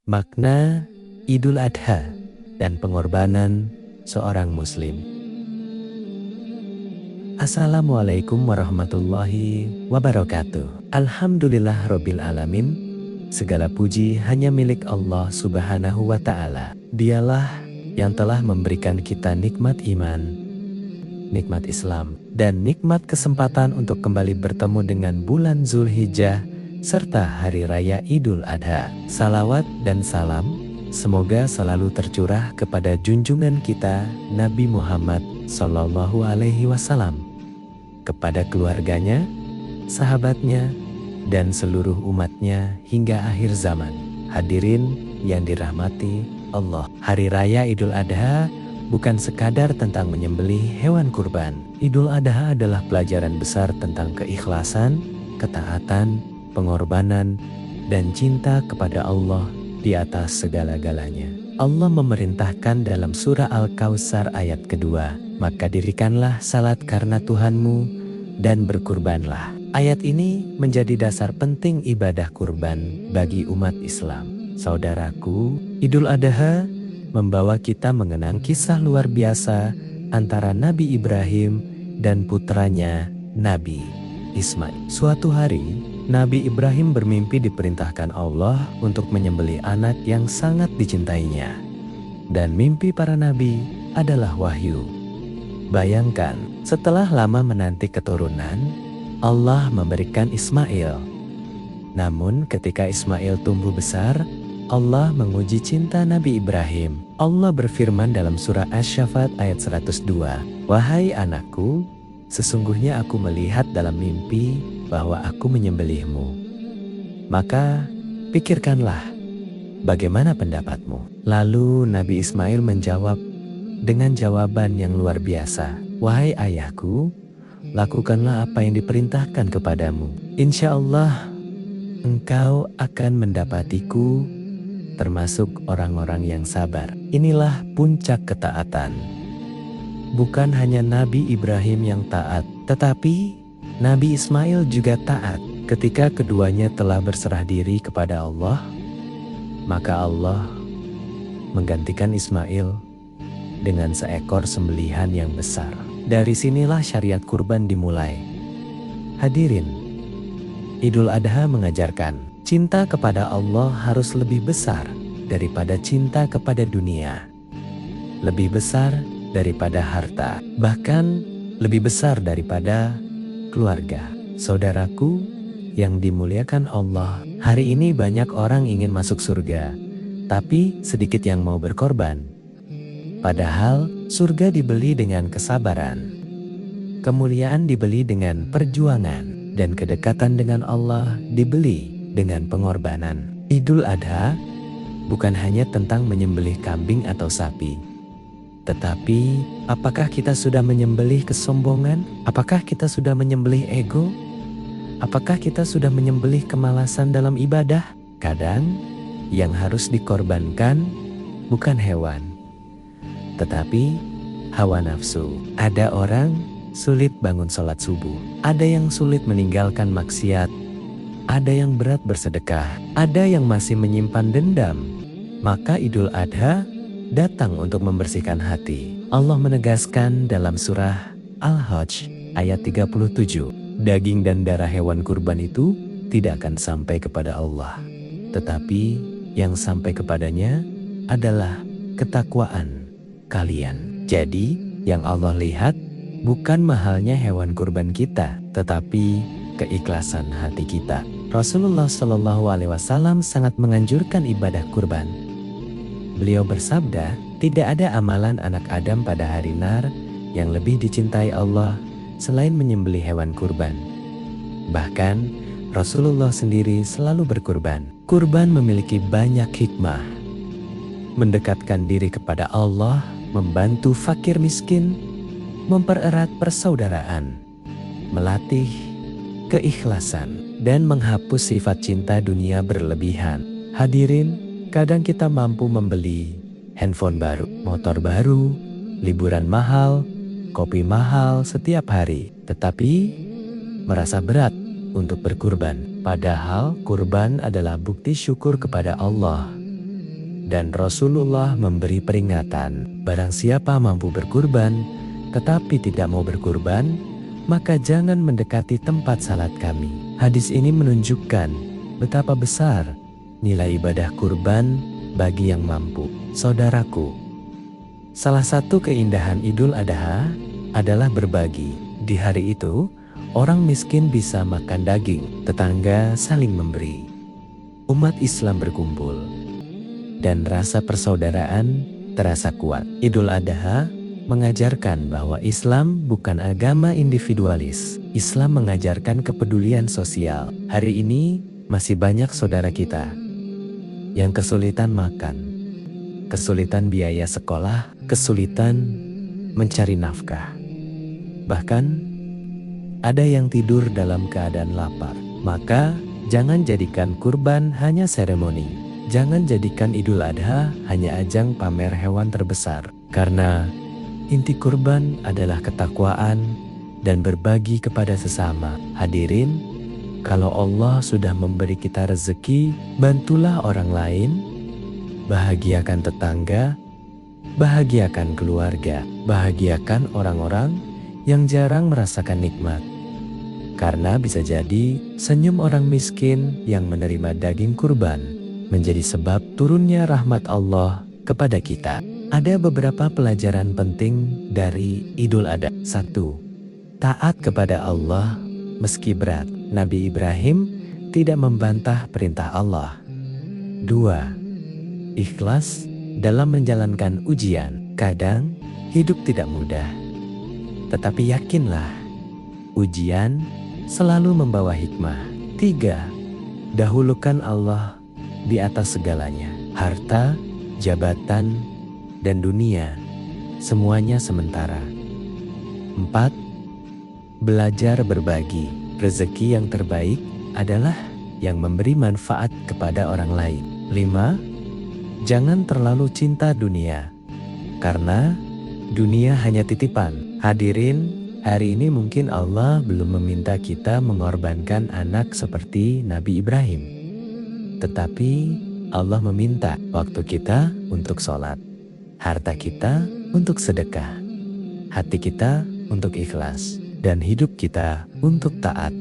makna Idul Adha dan pengorbanan seorang muslim. Assalamualaikum warahmatullahi wabarakatuh. Alhamdulillah Rabbil Alamin. Segala puji hanya milik Allah Subhanahu wa Ta'ala. Dialah yang telah memberikan kita nikmat iman, nikmat Islam, dan nikmat kesempatan untuk kembali bertemu dengan bulan Zulhijjah serta Hari Raya Idul Adha. Salawat dan salam semoga selalu tercurah kepada junjungan kita Nabi Muhammad Sallallahu Alaihi Wasallam, kepada keluarganya, sahabatnya, dan seluruh umatnya hingga akhir zaman. Hadirin yang dirahmati Allah, Hari Raya Idul Adha bukan sekadar tentang menyembelih hewan kurban. Idul Adha adalah pelajaran besar tentang keikhlasan, ketaatan, pengorbanan, dan cinta kepada Allah di atas segala-galanya. Allah memerintahkan dalam surah Al-Kautsar ayat kedua, maka dirikanlah salat karena Tuhanmu dan berkurbanlah. Ayat ini menjadi dasar penting ibadah kurban bagi umat Islam. Saudaraku, Idul Adha membawa kita mengenang kisah luar biasa antara Nabi Ibrahim dan putranya Nabi Ismail. Suatu hari, Nabi Ibrahim bermimpi diperintahkan Allah untuk menyembelih anak yang sangat dicintainya. Dan mimpi para nabi adalah wahyu. Bayangkan, setelah lama menanti keturunan, Allah memberikan Ismail. Namun ketika Ismail tumbuh besar, Allah menguji cinta Nabi Ibrahim. Allah berfirman dalam surah Asy-Syaffat ayat 102, "Wahai anakku, sesungguhnya aku melihat dalam mimpi bahwa aku menyembelihmu. Maka pikirkanlah, bagaimana pendapatmu?" Lalu Nabi Ismail menjawab dengan jawaban yang luar biasa, "Wahai ayahku, lakukanlah apa yang diperintahkan kepadamu. Insya Allah engkau akan mendapatiku termasuk orang-orang yang sabar." Inilah puncak ketaatan. Bukan hanya Nabi Ibrahim yang taat, tetapi Nabi Ismail juga taat. Ketika keduanya telah berserah diri kepada Allah, maka Allah menggantikan Ismail dengan seekor sembelihan yang besar. Dari sinilah syariat kurban dimulai. Hadirin, Idul Adha mengajarkan cinta kepada Allah harus lebih besar daripada cinta kepada dunia, lebih besar daripada harta, bahkan lebih besar daripada keluarga. Saudaraku yang dimuliakan Allah, hari ini banyak orang ingin masuk surga, tapi sedikit yang mau berkorban. Padahal surga dibeli dengan kesabaran, kemuliaan dibeli dengan perjuangan, dan kedekatan dengan Allah dibeli dengan pengorbanan. Idul Adha bukan hanya tentang menyembelih kambing atau sapi, tetapi apakah kita sudah menyembelih kesombongan? Apakah kita sudah menyembelih ego? Apakah kita sudah menyembelih kemalasan dalam ibadah? Kadang yang harus dikorbankan bukan hewan, tetapi hawa nafsu. Ada orang sulit bangun sholat subuh, ada yang sulit meninggalkan maksiat, ada yang berat bersedekah, ada yang masih menyimpan dendam. Maka Idul Adha datang untuk membersihkan hati. Allah menegaskan dalam surah Al-Hajj ayat 37, daging dan darah hewan kurban itu tidak akan sampai kepada Allah, tetapi yang sampai kepadanya adalah ketakwaan kalian. Jadi yang Allah lihat bukan mahalnya hewan kurban kita, tetapi keikhlasan hati kita. Rasulullah Shallallahu Alaihi Wasallam sangat menganjurkan ibadah kurban. Beliau bersabda, tidak ada amalan anak Adam pada hari nar yang lebih dicintai Allah selain menyembelih hewan kurban. Bahkan Rasulullah sendiri selalu berkurban. Kurban memiliki banyak hikmah. Mendekatkan diri kepada Allah, membantu fakir miskin, mempererat persaudaraan, melatih keikhlasan, dan menghapus sifat cinta dunia berlebihan. Hadirin, kadang kita mampu membeli handphone baru, motor baru, liburan mahal, kopi mahal setiap hari, tetapi merasa berat untuk berkurban. Padahal kurban adalah bukti syukur kepada Allah Dan Rasulullah memberi peringatan, barang siapa mampu berkurban, tetapi tidak mau berkurban, maka jangan mendekati tempat salat kami. Hadis ini menunjukkan betapa besar nilai ibadah kurban bagi yang mampu. Saudaraku, salah satu keindahan Idul Adha adalah berbagi. Di hari itu, orang miskin bisa makan daging, tetangga saling memberi, umat Islam berkumpul, dan rasa persaudaraan terasa kuat. Idul Adha mengajarkan bahwa Islam bukan agama individualis. Islam mengajarkan kepedulian sosial. Hari ini masih banyak saudara kita yang kesulitan makan, kesulitan biaya sekolah, kesulitan mencari nafkah. Bahkan ada yang tidur dalam keadaan lapar. Maka jangan jadikan kurban hanya seremoni. Jangan jadikan Idul Adha hanya ajang pamer hewan terbesar. Karena inti kurban adalah ketakwaan dan berbagi kepada sesama. Hadirin, kalau Allah sudah memberi kita rezeki, bantulah orang lain, bahagiakan tetangga, bahagiakan keluarga, bahagiakan orang-orang yang jarang merasakan nikmat. Karena bisa jadi senyum orang miskin yang menerima daging kurban menjadi sebab turunnya rahmat Allah kepada kita. Ada beberapa pelajaran penting dari Idul Adha. 1. Taat kepada Allah meski berat. Nabi Ibrahim tidak membantah perintah Allah. 2. Ikhlas dalam menjalankan ujian. Kadang hidup tidak mudah, tetapi yakinlah, ujian selalu membawa hikmah. 3. Dahulukan Allah di atas segalanya. Harta, jabatan, dan dunia, semuanya sementara. 4. Belajar berbagi. Rezeki yang terbaik adalah yang memberi manfaat kepada orang lain. 5. Jangan terlalu cinta dunia, karena dunia hanya titipan. Hadirin, hari ini mungkin Allah belum meminta kita mengorbankan anak seperti Nabi Ibrahim. Tetapi Allah meminta waktu kita untuk sholat, harta kita untuk sedekah, hati kita untuk ikhlas, dan hidup kita untuk taat.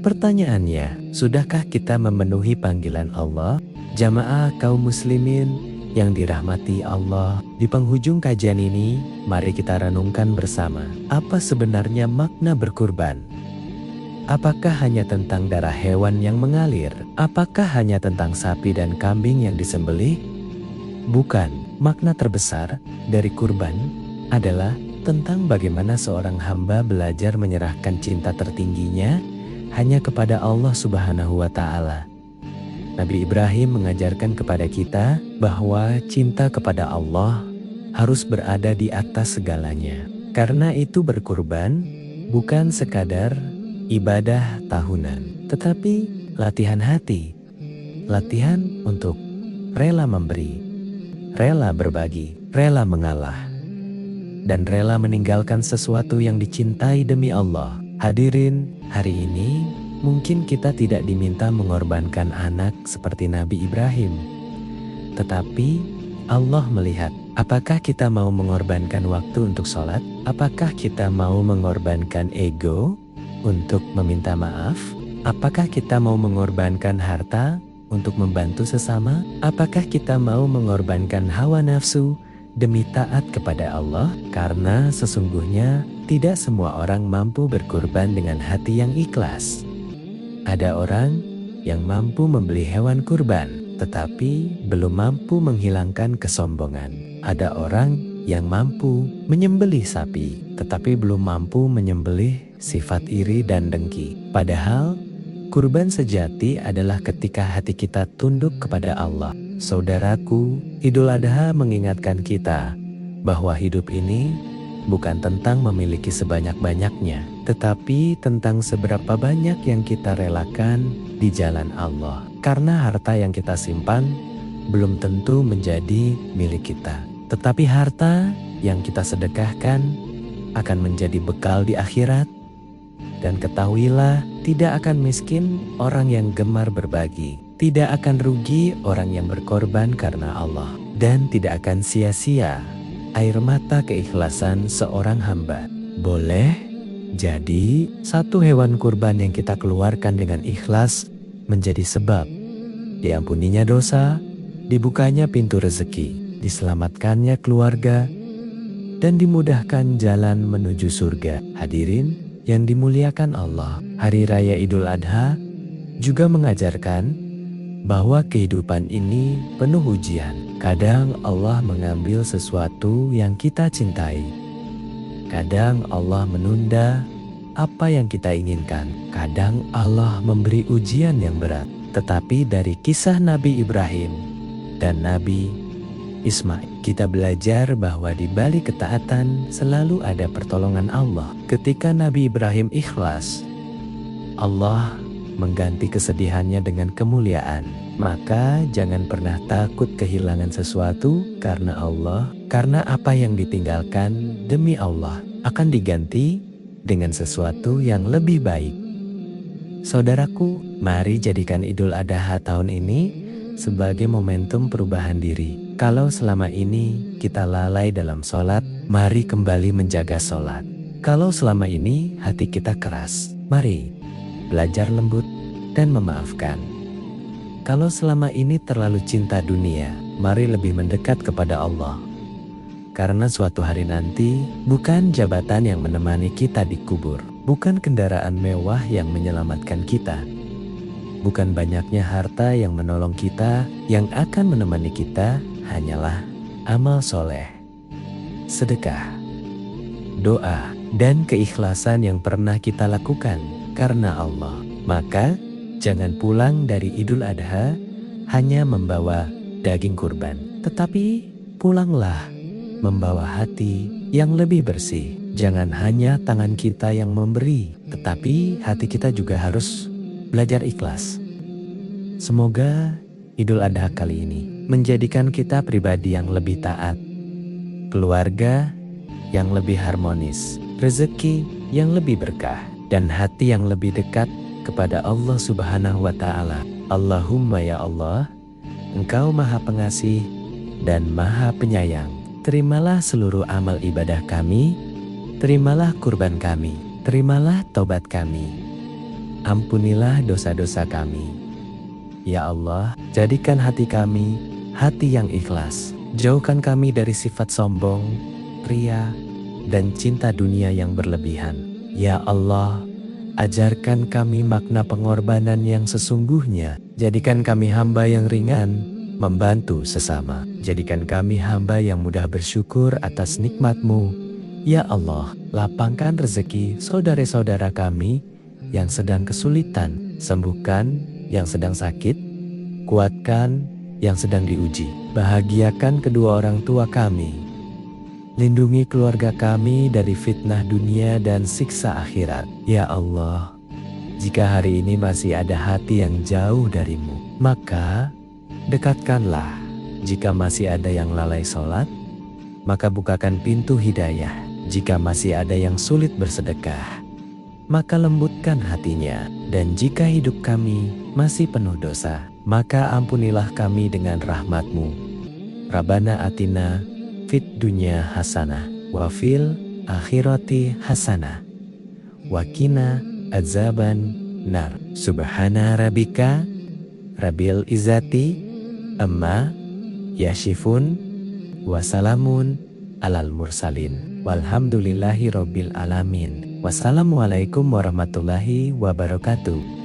Pertanyaannya, sudahkah kita memenuhi panggilan Allah? Jamaah kaum muslimin yang dirahmati Allah, di penghujung kajian ini, mari kita renungkan bersama. Apa sebenarnya makna berkurban? Apakah hanya tentang darah hewan yang mengalir? Apakah hanya tentang sapi dan kambing yang disembelih? Bukan. Makna terbesar dari kurban adalah tentang bagaimana seorang hamba belajar menyerahkan cinta tertingginya hanya kepada Allah Subhanahu wa Ta'ala. Nabi Ibrahim mengajarkan kepada kita bahwa cinta kepada Allah harus berada di atas segalanya. Karena itu berkurban bukan sekadar ibadah tahunan, tetapi latihan hati, latihan untuk rela memberi, rela berbagi, rela mengalah, dan rela meninggalkan sesuatu yang dicintai demi Allah. Hadirin, hari ini mungkin kita tidak diminta mengorbankan anak seperti Nabi Ibrahim. Tetapi Allah melihat, apakah kita mau mengorbankan waktu untuk sholat? Apakah kita mau mengorbankan ego untuk meminta maaf? Apakah kita mau mengorbankan harta untuk membantu sesama? Apakah kita mau mengorbankan hawa nafsu demi taat kepada Allah? Karena sesungguhnya tidak semua orang mampu berkurban dengan hati yang ikhlas. Ada orang yang mampu membeli hewan kurban, tetapi belum mampu menghilangkan kesombongan. Ada orang yang mampu menyembelih sapi, tetapi belum mampu menyembelih sifat iri dan dengki. Padahal kurban sejati adalah ketika hati kita tunduk kepada Allah. Saudaraku, Idul Adha mengingatkan kita bahwa hidup ini bukan tentang memiliki sebanyak-banyaknya, tetapi tentang seberapa banyak yang kita relakan di jalan Allah. Karena harta yang kita simpan belum tentu menjadi milik kita, tetapi harta yang kita sedekahkan akan menjadi bekal di akhirat. Dan ketahuilah, tidak akan miskin orang yang gemar berbagi. Tidak akan rugi orang yang berkorban karena Allah, dan tidak akan sia-sia air mata keikhlasan seorang hamba. Boleh jadi satu hewan kurban yang kita keluarkan dengan ikhlas menjadi sebab diampuninya dosa, dibukanya pintu rezeki, diselamatkannya keluarga, dan dimudahkan jalan menuju surga. Hadirin yang dimuliakan Allah, Hari Raya Idul Adha juga mengajarkan bahwa kehidupan ini penuh ujian. Kadang Allah mengambil sesuatu yang kita cintai. Kadang Allah menunda apa yang kita inginkan. Kadang Allah memberi ujian yang berat. Tetapi dari kisah Nabi Ibrahim dan Nabi Ismail, kita belajar bahwa di balik ketaatan selalu ada pertolongan Allah. Ketika Nabi Ibrahim ikhlas, Allah mengganti kesedihannya dengan kemuliaan. Maka jangan pernah takut kehilangan sesuatu karena Allah, karena apa yang ditinggalkan demi Allah akan diganti dengan sesuatu yang lebih baik. Saudaraku, mari jadikan Idul Adha tahun ini sebagai momentum perubahan diri. Kalau selama ini kita lalai dalam sholat, mari kembali menjaga sholat. Kalau selama ini hati kita keras, mari belajar lembut dan memaafkan. Kalau selama ini terlalu cinta dunia, mari lebih mendekat kepada Allah. Karena suatu hari nanti, bukan jabatan yang menemani kita di kubur, bukan kendaraan mewah yang menyelamatkan kita, bukan banyaknya harta yang menolong kita, yang akan menemani kita hanyalah amal soleh, sedekah, doa, dan keikhlasan yang pernah kita lakukan karena Allah. Maka jangan pulang dari Idul Adha hanya membawa daging kurban, tetapi pulanglah membawa hati yang lebih bersih. Jangan hanya tangan kita yang memberi, tetapi hati kita juga harus belajar ikhlas. Semoga Idul Adha kali ini menjadikan kita pribadi yang lebih taat, keluarga yang lebih harmonis, rezeki yang lebih berkah, dan hati yang lebih dekat kepada Allah Subhanahu wa Ta'ala. Allahumma ya Allah, Engkau Maha Pengasih dan Maha Penyayang. Terimalah seluruh amal ibadah kami, terimalah kurban kami, terimalah taubat kami, ampunilah dosa-dosa kami. Ya Allah, jadikan hati kami hati yang ikhlas. Jauhkan kami dari sifat sombong, ria, dan cinta dunia yang berlebihan. Ya Allah, ajarkan kami makna pengorbanan yang sesungguhnya. Jadikan kami hamba yang ringan, membantu sesama. Jadikan kami hamba yang mudah bersyukur atas nikmat-Mu. Ya Allah, lapangkan rezeki saudara-saudara kami yang sedang kesulitan. Sembuhkan yang sedang sakit, kuatkan yang sedang diuji. Bahagiakan kedua orang tua kami. Lindungi keluarga kami dari fitnah dunia dan siksa akhirat. Ya Allah, jika hari ini masih ada hati yang jauh dari-Mu, maka dekatkanlah. Jika masih ada yang lalai sholat, maka bukakan pintu hidayah. Jika masih ada yang sulit bersedekah, maka lembutkan hatinya. Dan jika hidup kami masih penuh dosa, maka ampunilah kami dengan rahmat-Mu. Rabbana atina fid dunya hasanah wa fil akhirati hasanah wa qina adzaban nar. Subhana rabbika rabbil izzati amma yasifun wa salamun alal mursalin walhamdulillahi rabbil alamin. Wassalamualaikum warahmatullahi wabarakatuh.